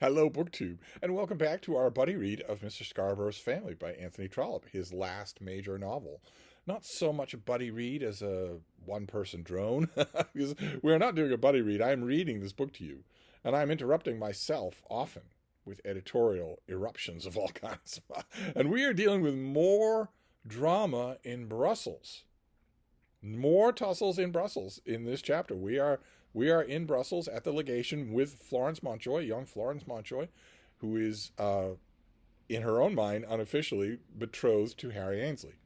Hello, BookTube, and welcome back to our buddy read of Mr. Scarborough's Family by Anthony Trollope, his last major novel. Not so much a buddy read as a one-person drone, because we're not doing a buddy read. I'm reading this book to you, and I'm interrupting myself often with editorial eruptions of all kinds. And we are dealing with more drama in Brussels. More tussles in Brussels in this chapter. We are in Brussels at the legation with Florence Montjoy, young Florence Montjoy, who is, in her own mind, unofficially betrothed to Harry Ainsley,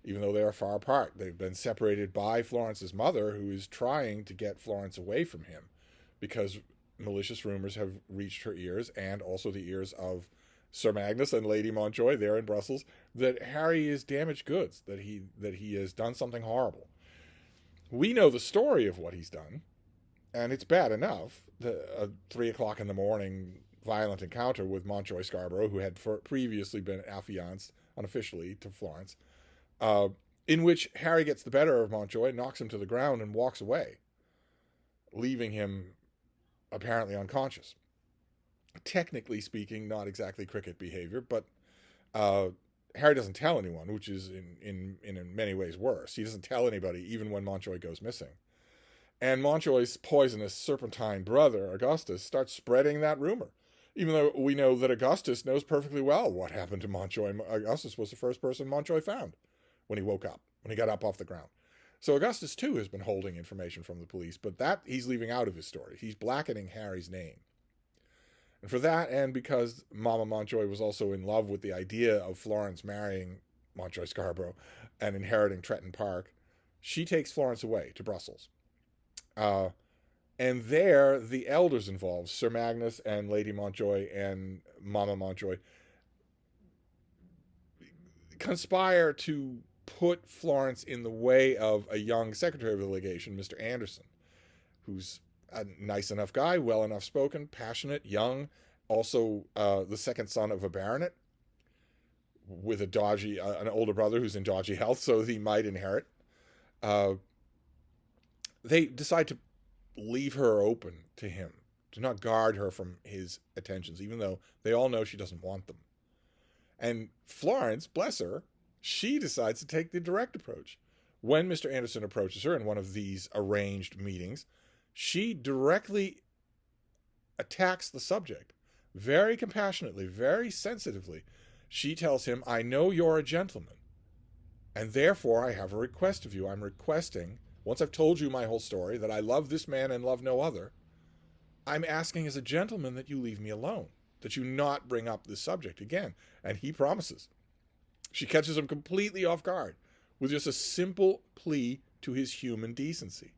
even though they are far apart. They've been separated by Florence's mother, who is trying to get Florence away from him because malicious rumors have reached her ears, and also the ears of Sir Magnus and Lady Montjoy there in Brussels, that Harry is damaged goods, that he has done something horrible. We know the story of what he's done, and it's bad enough. The 3 o'clock in the morning violent encounter with Montjoy Scarborough, who had previously been affianced unofficially to Florence, in which Harry gets the better of Montjoy, knocks him to the ground, and walks away, leaving him apparently unconscious. Technically speaking, not exactly cricket behavior, but Harry doesn't tell anyone, which is in many ways worse. He doesn't tell anybody, even when Montjoy goes missing. And Montjoy's poisonous serpentine brother, Augustus, starts spreading that rumor, even though we know that Augustus knows perfectly well what happened to Montjoy. Augustus was the first person Montjoy found when he woke up, when he got up off the ground. So Augustus, too, has been holding information from the police, but that he's leaving out of his story. He's blackening Harry's name. And for that, and because Mama Montjoy was also in love with the idea of Florence marrying Montjoy Scarborough and inheriting Tretton Park, she takes Florence away to Brussels. And there, the elders involved, Sir Magnus and Lady Montjoy and Mama Montjoy, conspire to put Florence in the way of a young secretary of the legation, Mr. Anderson, who's a nice enough guy, well enough spoken, passionate, young, also the second son of a baronet with an older brother who's in dodgy health, so he might inherit. They decide to leave her open to him, to not guard her from his attentions, even though they all know she doesn't want them. And Florence, bless her, she decides to take the direct approach. When Mr. Anderson approaches her in one of these arranged meetings, she directly attacks the subject, very compassionately, very sensitively. She tells him, "I know you're a gentleman, and therefore I have a request of you. I'm requesting, once I've told you my whole story, that I love this man and love no other, I'm asking as a gentleman that you leave me alone, that you not bring up this subject again." And he promises. She catches him completely off guard with just a simple plea to his human decency.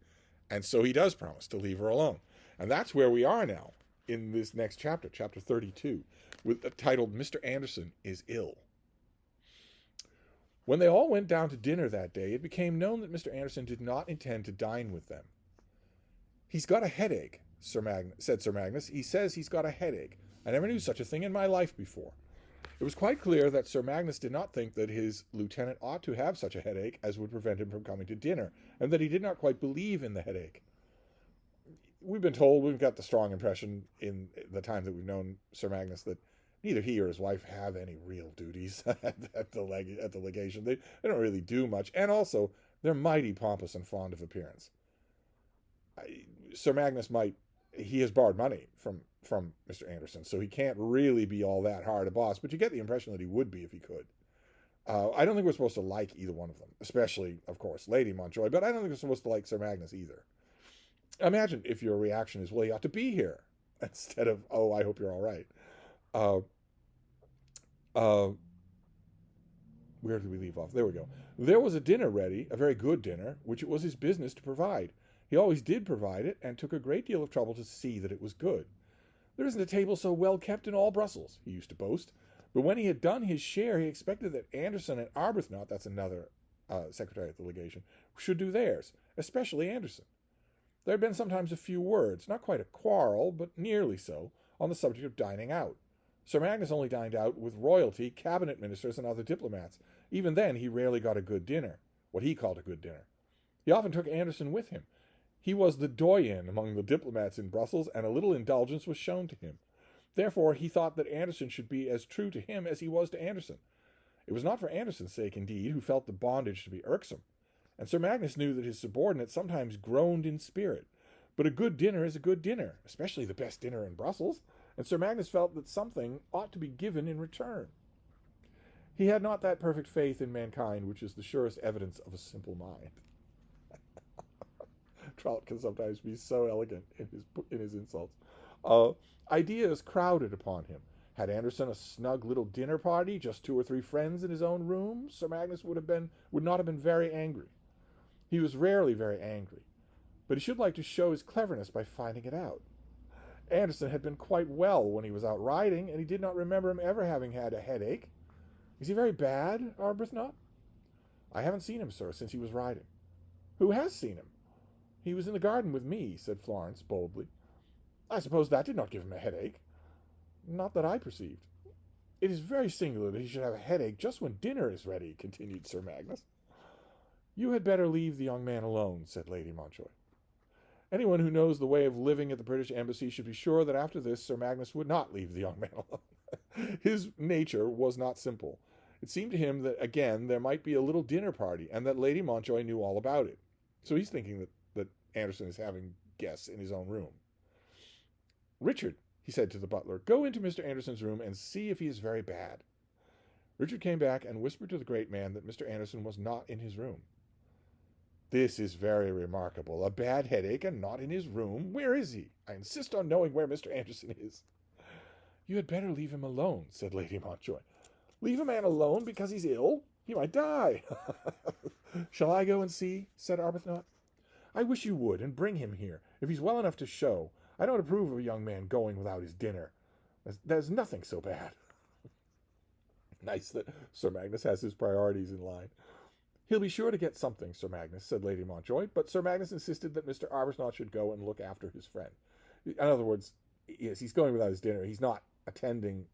And so he does promise to leave her alone. And that's where we are now in this next chapter, chapter 32, titled Mr. Anderson is Ill. When they all went down to dinner that day, it became known that Mr. Anderson did not intend to dine with them. "He's got a headache," said Sir Magnus. "He says he's got a headache. I never knew such a thing in my life before." It was quite clear that Sir Magnus did not think that his lieutenant ought to have such a headache as would prevent him from coming to dinner, and that he did not quite believe in the headache. We've been told, we've got the strong impression in the time that we've known Sir Magnus, that neither he or his wife have any real duties at the legation. They don't really do much, and also they're mighty pompous and fond of appearance. Sir Magnus he has borrowed money from Mr. Anderson, so he can't really be all that hard a boss, but you get the impression that he would be if he could. I don't think we're supposed to like either one of them, especially, of course, Lady Montjoy, but I don't think we're supposed to like Sir Magnus either. Imagine if your reaction is, "Well, he ought to be here," instead of, "Oh, I hope you're all right." Where did we leave off? There we go. There was a dinner ready, a very good dinner, which it was his business to provide. He always did provide it, and took a great deal of trouble to see that it was good. "There isn't a table so well kept in all Brussels," he used to boast. But when he had done his share, he expected that Anderson and Arbuthnot, that's another secretary at the legation, should do theirs, especially Anderson. There had been sometimes a few words, not quite a quarrel, but nearly so, on the subject of dining out. Sir Magnus only dined out with royalty, cabinet ministers, and other diplomats. Even then, he rarely got a good dinner, what he called a good dinner. He often took Anderson with him. He was the doyen among the diplomats in Brussels, and a little indulgence was shown to him. Therefore, he thought that Anderson should be as true to him as he was to Anderson. It was not for Anderson's sake, indeed, who felt the bondage to be irksome, and Sir Magnus knew that his subordinate sometimes groaned in spirit. But a good dinner is a good dinner, especially the best dinner in Brussels, and Sir Magnus felt that something ought to be given in return. He had not that perfect faith in mankind which is the surest evidence of a simple mind. Trollope can sometimes be so elegant in his insults. Ideas crowded upon him. Had Anderson a snug little dinner party, just 2 or 3 friends in his own room, Sir Magnus would not have been very angry. He was rarely very angry, but he should like to show his cleverness by finding it out. Anderson had been quite well when he was out riding, and he did not remember him ever having had a headache. Is he very bad, Arbuthnot? I haven't seen him, sir, since he was riding. Who has seen him? He was in the garden with me, said Florence boldly. I suppose that did not give him a headache. Not that I perceived. It is very singular that he should have a headache just when dinner is ready, continued Sir Magnus. You had better leave the young man alone, said Lady Montjoy. Anyone who knows the way of living at the British Embassy should be sure that after this Sir Magnus would not leave the young man alone. His nature was not simple. It seemed to him that, again, there might be a little dinner party, and that Lady Montjoy knew all about it. So he's thinking that Anderson is having guests in his own room. Richard, he said to the butler, go into Mr. Anderson's room and see if he is very bad. Richard came back and whispered to the great man that Mr. Anderson was not in his room. This is very remarkable. A bad headache and not in his room. Where is he? I insist on knowing where Mr. Anderson is. You had better leave him alone, said Lady Montjoy. Leave a man alone because he's ill? He might die. Shall I go and see? Said Arbuthnot. I wish you would, and bring him here, if he's well enough to show. I don't approve of a young man going without his dinner. There's nothing so bad. Nice that Sir Magnus has his priorities in line. He'll be sure to get something, Sir Magnus, said Lady Montjoy, but Sir Magnus insisted that Mr. Arbuthnot should go and look after his friend. In other words, yes, he's going without his dinner. He's not attending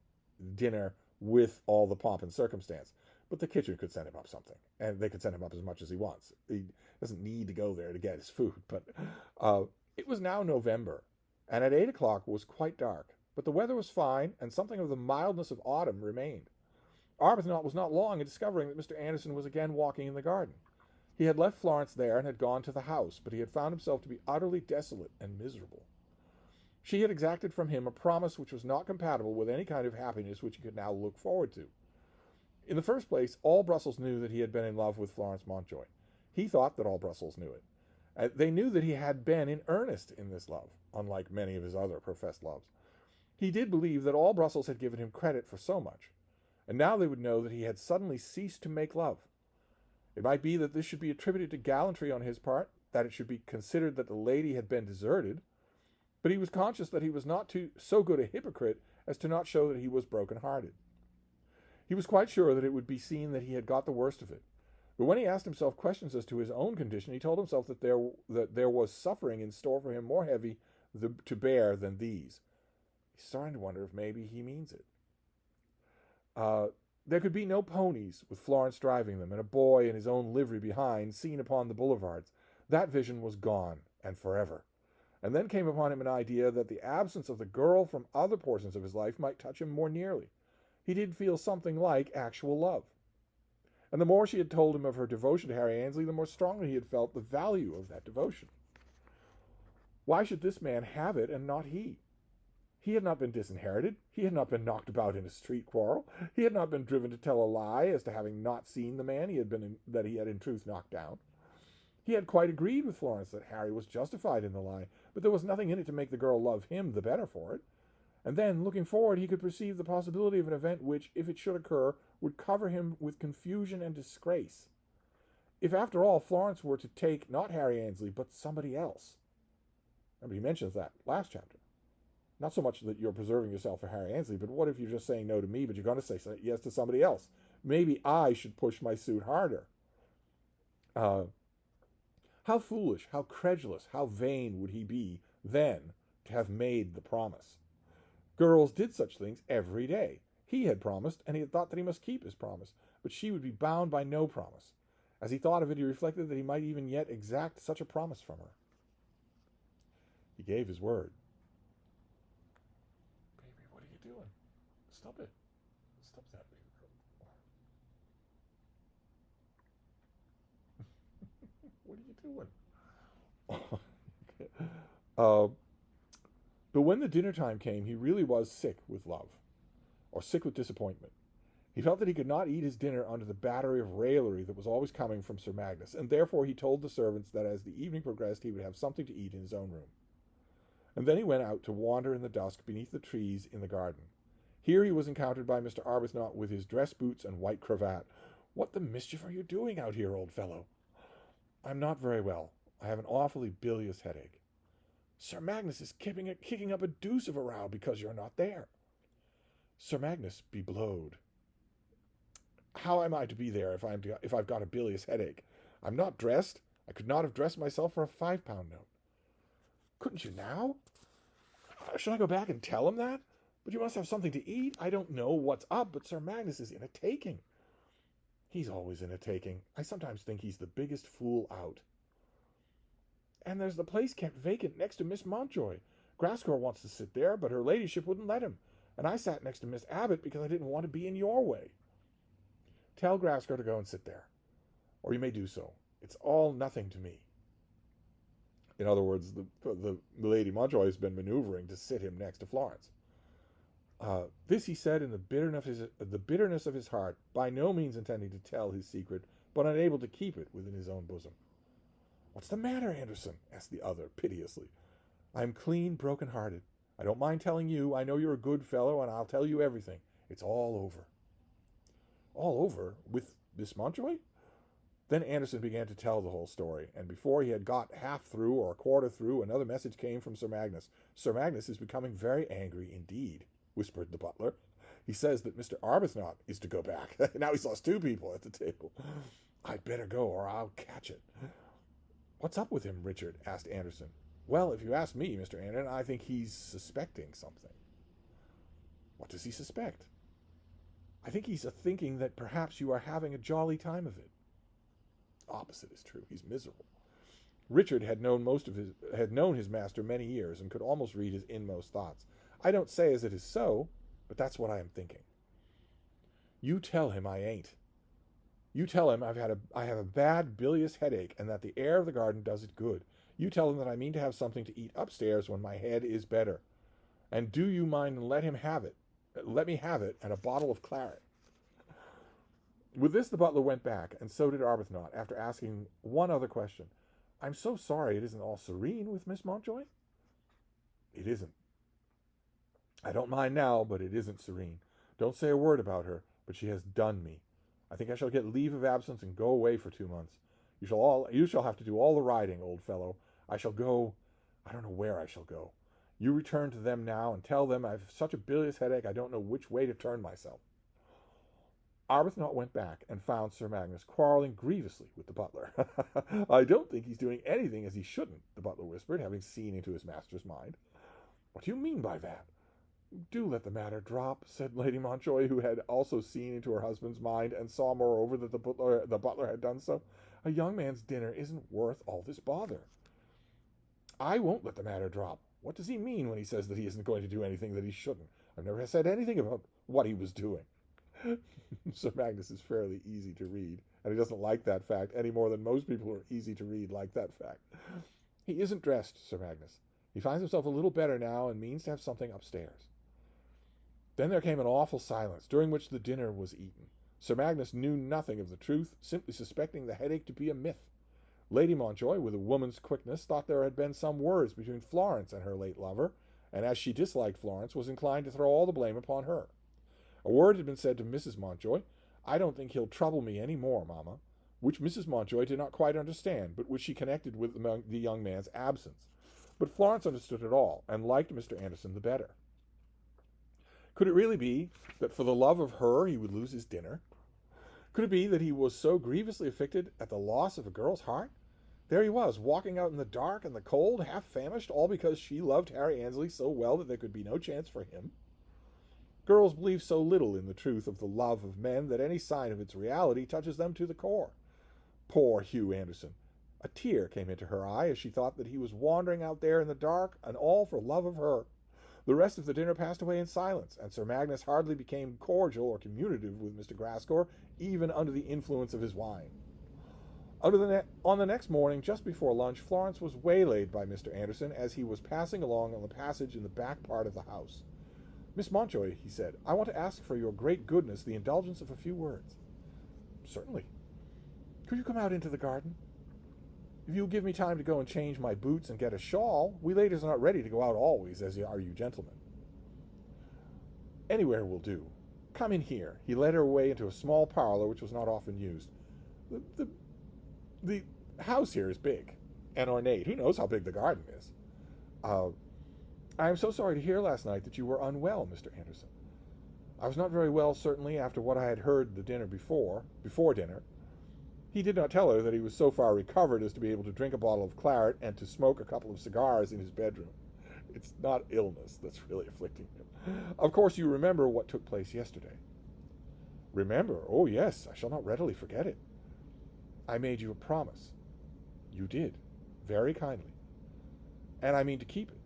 dinner with all the pomp and circumstance. But the kitchen could send him up something, and they could send him up as much as he wants. He doesn't need to go there to get his food. But it was now November, and at 8 o'clock was quite dark. But the weather was fine, and something of the mildness of autumn remained. Arbuthnot was not long in discovering that Mr. Anderson was again walking in the garden. He had left Florence there and had gone to the house, but he had found himself to be utterly desolate and miserable. She had exacted from him a promise which was not compatible with any kind of happiness which he could now look forward to. In the first place, all Brussels knew that he had been in love with Florence Montjoy. He thought that all Brussels knew it. They knew that he had been in earnest in this love, unlike many of his other professed loves. He did believe that all Brussels had given him credit for so much, and now they would know that he had suddenly ceased to make love. It might be that this should be attributed to gallantry on his part, that it should be considered that the lady had been deserted, but he was conscious that he was not so good a hypocrite as to not show that he was broken-hearted. He was quite sure that it would be seen that he had got the worst of it. But when he asked himself questions as to his own condition, he told himself that there was suffering in store for him more heavy to bear than these. He's starting to wonder if maybe he means it. There could be no ponies with Florence driving them and a boy in his own livery behind seen upon the boulevards. That vision was gone, and forever. And then came upon him an idea that the absence of the girl from other portions of his life might touch him more nearly. He did feel something like actual love. And the more she had told him of her devotion to Harry Annesley, the more strongly he had felt the value of that devotion. Why should this man have it and not he? He had not been disinherited. He had not been knocked about in a street quarrel. He had not been driven to tell a lie as to having not seen the man that he had in truth knocked down. He had quite agreed with Florence that Harry was justified in the lie, but there was nothing in it to make the girl love him the better for it. And then, looking forward, he could perceive the possibility of an event which, if it should occur, would cover him with confusion and disgrace. If, after all, Florence were to take not Harry Annesley, but somebody else. Remember, he mentions that last chapter. Not so much that you're preserving yourself for Harry Annesley, but what if you're just saying no to me, but you're going to say yes to somebody else? Maybe I should push my suit harder. How foolish, how credulous, how vain would he be then to have made the promise? Girls did such things every day. He had promised, and he had thought that he must keep his promise, but she would be bound by no promise. As he thought of it, he reflected that he might even yet exact such a promise from her. He gave his word. Baby, what are doing? Stop it. Stop that. What are you doing? uh, but when the dinner time came, he really was sick with love, or sick with disappointment. He felt that he could not eat his dinner under the battery of raillery that was always coming from Sir Magnus, and therefore he told the servants that as the evening progressed he would have something to eat in his own room. And then he went out to wander in the dusk beneath the trees in the garden. Here he was encountered by Mr. Arbuthnot with his dress boots and white cravat. "What the mischief are you doing out here, old fellow?" "I'm not very well. I have an awfully bilious headache." "Sir Magnus is kicking up a deuce of a row because you're not there." "Sir Magnus be blowed. How am I to be there if I've got a bilious headache? I'm not dressed. I could not have dressed myself for a £5 note." "Couldn't you now?" "Should I go back and tell him that? But you must have something to eat. I don't know what's up, but Sir Magnus is in a taking." "He's always in a taking. I sometimes think he's the biggest fool out." "And there's the place kept vacant next to Miss Mountjoy. Grascour wants to sit there, but her ladyship wouldn't let him. And I sat next to Miss Abbott because I didn't want to be in your way." "Tell Grascour to go and sit there. Or you may do so. It's all nothing to me." In other words, the Lady Mountjoy has been maneuvering to sit him next to Florence. This he said in the bitterness of his heart, by no means intending to tell his secret, but unable to keep it within his own bosom. "What's the matter, Anderson?" asked the other piteously. "I am clean broken-hearted. I don't mind telling you. I know you're a good fellow, and I'll tell you everything. It's all over." "All over? With Miss Mountjoy?" Then Anderson began to tell the whole story, and before he had got half through or a quarter through, another message came from Sir Magnus. "Sir Magnus is becoming very angry indeed," whispered the butler. "He says that Mr. Arbuthnot is to go back." Now he's lost two people at the table. "I'd better go, or I'll catch it." "What's up with him, Richard?" asked Anderson. "Well, if you ask me, Mr. Anderson, I think he's suspecting something." "What does he suspect?" "I think he's thinking that perhaps you are having a jolly time of it." Opposite is true. He's miserable. Richard had known his master many years and could almost read his inmost thoughts. "I don't say as it is so, but that's what I am thinking." "You tell him I ain't. You tell him I have a bad bilious headache and that the air of the garden does it good. You tell him that I mean to have something to eat upstairs when my head is better. And do you mind and let me have it and a bottle of claret." With this the butler went back, and so did Arbuthnot, after asking one other question. "I'm so sorry it isn't all serene with Miss Mountjoy." "It isn't. I don't mind now, but it isn't serene. Don't say a word about her, but she has done me. I think I shall get leave of absence and go away for 2 months. You shall have to do all the riding, old fellow. I shall go. I don't know where I shall go. You return to them now and tell them I've such a bilious headache I don't know which way to turn myself." Arbuthnot went back and found Sir Magnus quarrelling grievously with the butler. "I don't think he's doing anything as he shouldn't," the butler whispered, having seen into his master's mind. "What do you mean by that?" "Do let the matter drop," said Lady Mountjoy, who had also seen into her husband's mind, and saw moreover that the butler had done so. "A young man's dinner isn't worth all this bother." "I won't let the matter drop. What does he mean when he says that he isn't going to do anything that he shouldn't? I've never said anything about what he was doing." Sir Magnus is fairly easy to read, and he doesn't like that fact any more than most people who are easy to read like that fact. "He isn't dressed, Sir Magnus. He finds himself a little better now and means to have something upstairs." Then there came an awful silence, during which the dinner was eaten. Sir Magnus knew nothing of the truth, simply suspecting the headache to be a myth. Lady Mountjoy, with a woman's quickness, thought there had been some words between Florence and her late lover, and as she disliked Florence, was inclined to throw all the blame upon her. A word had been said to Mrs. Mountjoy. "I don't think he'll trouble me any more, mamma," which Mrs. Mountjoy did not quite understand, but which she connected with the young man's absence. But Florence understood it all, and liked Mr. Anderson the better. Could it really be that for the love of her he would lose his dinner? Could it be that he was so grievously afflicted at the loss of a girl's heart? There he was, walking out in the dark and the cold, half famished, all because she loved Harry Annesley so well that there could be no chance for him. Girls believe so little in the truth of the love of men that any sign of its reality touches them to the core. Poor Hugh Anderson! A tear came into her eye as she thought that he was wandering out there in the dark, and all for love of her. The rest of the dinner passed away in silence, and Sir Magnus hardly became cordial or communicative with Mr. Grascour, even under the influence of his wine. On the next morning, just before lunch, Florence was waylaid by Mr. Anderson as he was passing along on the passage in the back part of the house. "Miss Mountjoy," he said, "I want to ask for your great goodness the indulgence of a few words." "Certainly." "Could you come out into the garden? If you'll give me time to go and change my boots and get a shawl, we ladies are not ready to go out always, as are you gentlemen." "Anywhere will do. Come in here." He led her away into a small parlor which was not often used. The house here is big and ornate. Who knows how big the garden is? I am so sorry to hear last night that you were unwell, Mr. Anderson. I was not very well, certainly, after what I had heard the dinner before dinner. He did not tell her that he was so far recovered as to be able to drink a bottle of claret and to smoke a couple of cigars in his bedroom. It's not illness that's really afflicting him. Of course, you remember what took place yesterday. Remember? Oh, yes, I shall not readily forget it. I made you a promise. You did, very kindly. And I mean to keep it.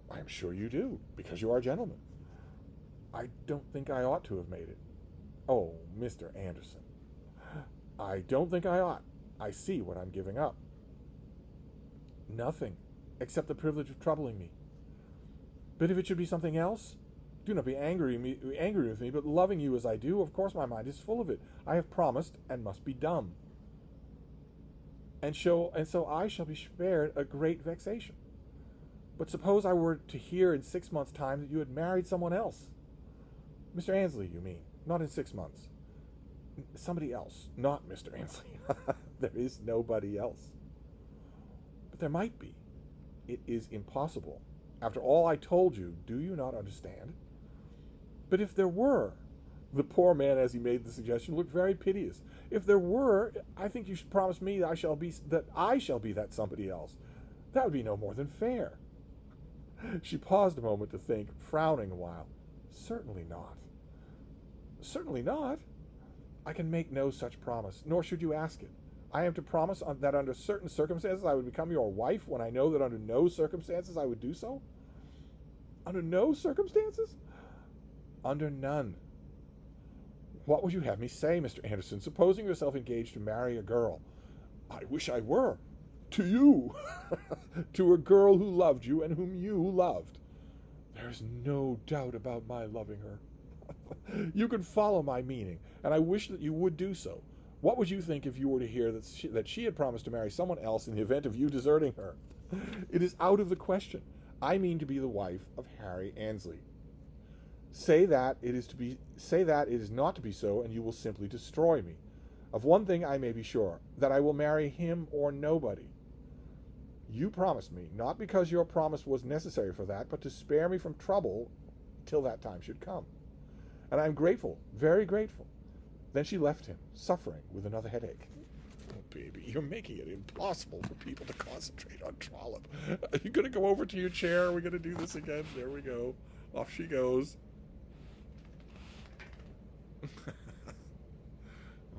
I am sure you do, because you are a gentleman. I don't think I ought to have made it. Oh, Mr. Anderson. I don't think I ought. I see what I'm giving up. Nothing, except the privilege of troubling me. But if it should be something else, do not be angry with me, but loving you as I do, of course my mind is full of it. I have promised and must be dumb. And so I shall be spared a great vexation. But suppose I were to hear in 6 months' time that you had married someone else. Mr. Annesley, you mean, not in 6 months. Somebody else, not Mr. Annesley. There is nobody else. But there might be. It is impossible. After all I told you, do you not understand? But if there were, the poor man, as he made the suggestion, looked very piteous. If there were, I think you should promise me that I shall be that somebody else. That would be no more than fair. She paused a moment to think, frowning a while. Certainly not. Certainly not. I can make no such promise, nor should you ask it. I am to promise that under certain circumstances I would become your wife when I know that under no circumstances I would do so? Under no circumstances? Under none. What would you have me say, Mr. Anderson, supposing yourself engaged to marry a girl? I wish I were. To you. To a girl who loved you and whom you loved. There is no doubt about my loving her. You can follow my meaning, and I wish that you would do so. What would you think if you were to hear that she had promised to marry someone else in the event of you deserting her? It is out of the question. I mean to be the wife of Harry Annesley. Say that it is not to be so, and you will simply destroy me. Of one thing I may be sure, that I will marry him or nobody. You promised me, not because your promise was necessary for that, but to spare me from trouble till that time should come. And I am grateful, very grateful. Then she left him, suffering with another headache. Oh, baby, you're making it impossible for people to concentrate on Trollope. Are you going to go over to your chair? Are we going to do this again? There we go. Off she goes.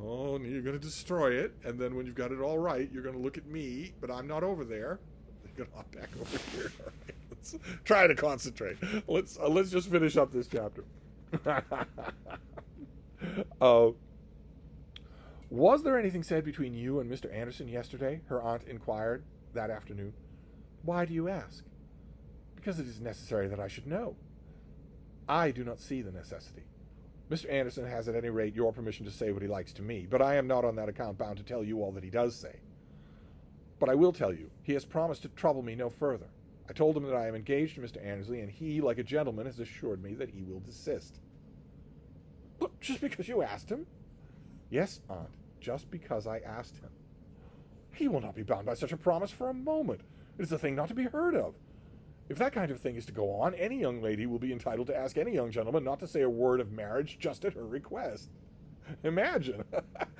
Oh, you're going to destroy it, and then when you've got it all right, you're going to look at me, but I'm not over there. You're going to hop back over here. All right, let's try to concentrate. Let's just finish up this chapter. Was there anything said between you and Mr. Anderson yesterday? Her aunt inquired that afternoon. Why do you ask? Because it is necessary that I should know. I do not see the necessity. Mr. Anderson has at any rate your permission to say what he likes to me, but I am not on that account bound to tell you all that he does say. But I will tell you, he has promised to trouble me no further. I told him that I am engaged to Mr. Annesley, and he, like a gentleman, has assured me that he will desist. Look, just because you asked him? Yes, aunt, just because I asked him. He will not be bound by such a promise for a moment. It is a thing not to be heard of. If that kind of thing is to go on, any young lady will be entitled to ask any young gentleman not to say a word of marriage just at her request. Imagine.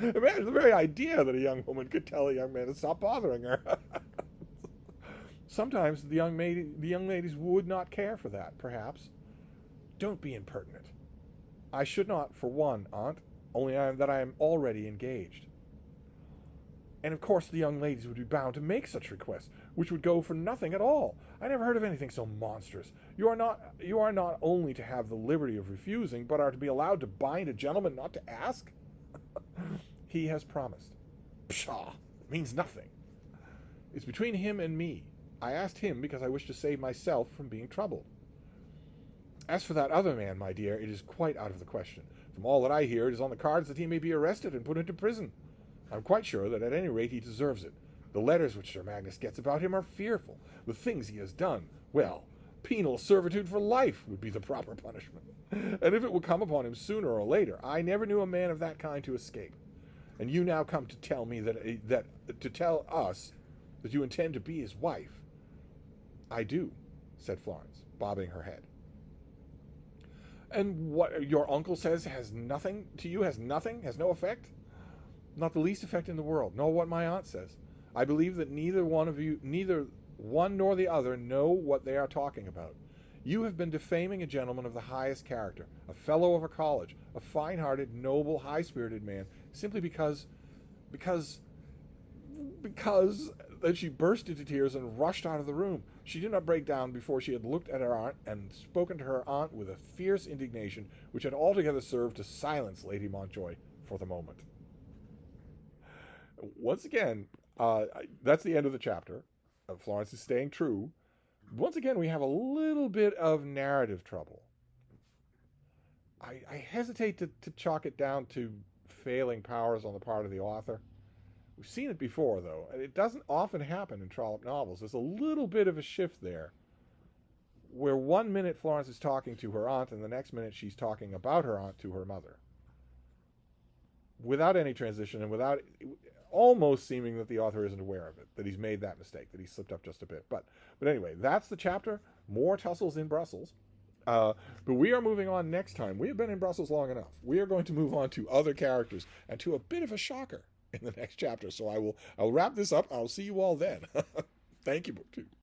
Imagine the very idea that a young woman could tell a young man to stop bothering her. Sometimes the young ladies would not care for that, perhaps. Don't be impertinent. I should not, for one, aunt, only that I am already engaged. And of course the young ladies would be bound to make such requests, which would go for nothing at all. I never heard of anything so monstrous. You are not only to have the liberty of refusing, but are to be allowed to bind a gentleman not to ask? He has promised. Pshaw! It means nothing. It's between him and me. I asked him because I wish to save myself from being troubled. As for that other man, my dear, it is quite out of the question. From all that I hear, it is on the cards that he may be arrested and put into prison. I'm quite sure that at any rate he deserves it. The letters which Sir Magnus gets about him are fearful. The things he has done, well, penal servitude for life would be the proper punishment. And if it will come upon him sooner or later, I never knew a man of that kind to escape. And you now come to tell me to tell us that you intend to be his wife. I do, said Florence, bobbing her head. And what your uncle says has nothing to you, has no effect? Not the least effect in the world, nor what my aunt says. I believe that neither one nor the other know what they are talking about. You have been defaming a gentleman of the highest character, a fellow of a college, a fine-hearted, noble, high-spirited man, simply because that she burst into tears and rushed out of the room. She did not break down before she had looked at her aunt and spoken to her aunt with a fierce indignation which had altogether served to silence Lady Montjoy for the moment. Once again, that's the end of the chapter. Florence is staying true. Once again, we have a little bit of narrative trouble. I hesitate to chalk it down to failing powers on the part of the author. We've seen it before, though, and it doesn't often happen in Trollope novels. There's a little bit of a shift there, where 1 minute Florence is talking to her aunt, and the next minute she's talking about her aunt to her mother. Without any transition, and without almost seeming that the author isn't aware of it, that he's made that mistake, that he's slipped up just a bit. But anyway, that's the chapter. More tussles in Brussels. But we are moving on next time. We have been in Brussels long enough. We are going to move on to other characters and to a bit of a shocker in the next chapter. So I'll wrap this up. I'll see you all then. Thank you.